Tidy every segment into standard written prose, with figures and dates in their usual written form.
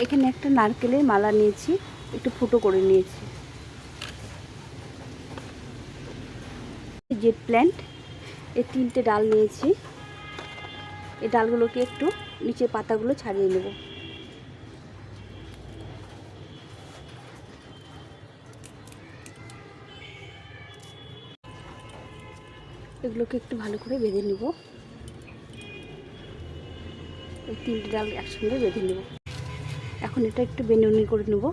এখানে একটা নারকেলের মালা নিয়েছি, একটু ফুটো করে নিয়েছি। জেট প্ল্যান্ট এই 3টে ডাল নিয়েছি। এই ডালগুলোকে একটু নিচের পাতাগুলো ছাড়িয়ে নেব। এগুলোকে একটু ভালো করে বেঁধে নেব। এই 3টে ডাল একসঙ্গে বেঁধে নেব। এখন এটা একটু বেনুনি করে নেব।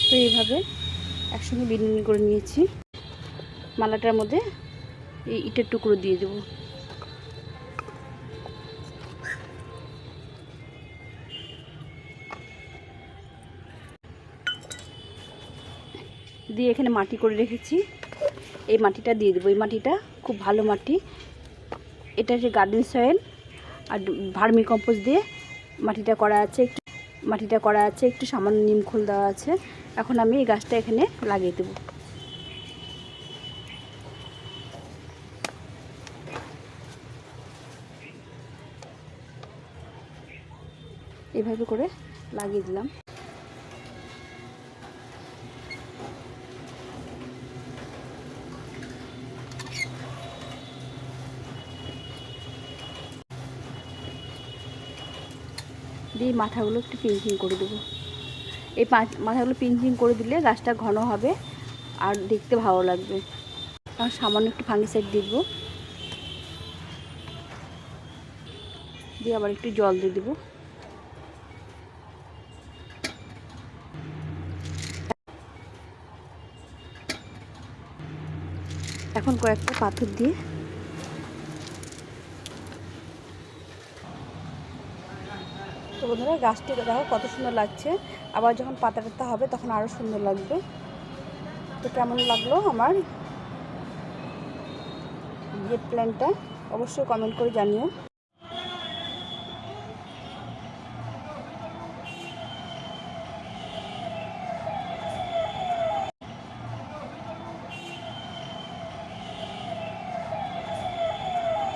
তো এইভাবে একসঙ্গে বেনুনি করে নিয়েছি। মালাটার মধ্যে এই ইটের টুকরো দিয়ে দেব। দিয়ে এখানে মাটি করে রেখেছি, এই মাটিটা দিয়ে দেবো। এই মাটিটা খুব ভালো মাটি, এটা হচ্ছে গার্ডেন সয়েল আর ভার্মি কম্পোস্ট দিয়ে মাটিটা করা আছে। একটু সামান্য নিম খোল দেওয়া আছে। এখন আমি এই গাছটা এখানে লাগিয়ে দেব। এভাবে করে লাগিয়ে দিলাম। দিয়ে মাথাগুলো একটু পিঞ্চিং করে দেবো। এই মাথাগুলো পিঞ্চিং করে দিলে গাছটা ঘন হবে আর দেখতে ভালো লাগবে। আর সামান্য একটু ফাঙ্গিসাইড দিয়ে দেবো। দিয়ে আবার একটু জল দিয়ে দেবো। এখন কয়েকটা পাথর দিয়ে তো বন্ধুরা গাছটি দেখো কত সুন্দর লাগছে। আবার যখন পাতা হবে তখন আরও সুন্দর লাগবে। তো কেমন লাগলো আমার জেট প্ল্যান্টটা অবশ্যই কমেন্ট করে জানিও।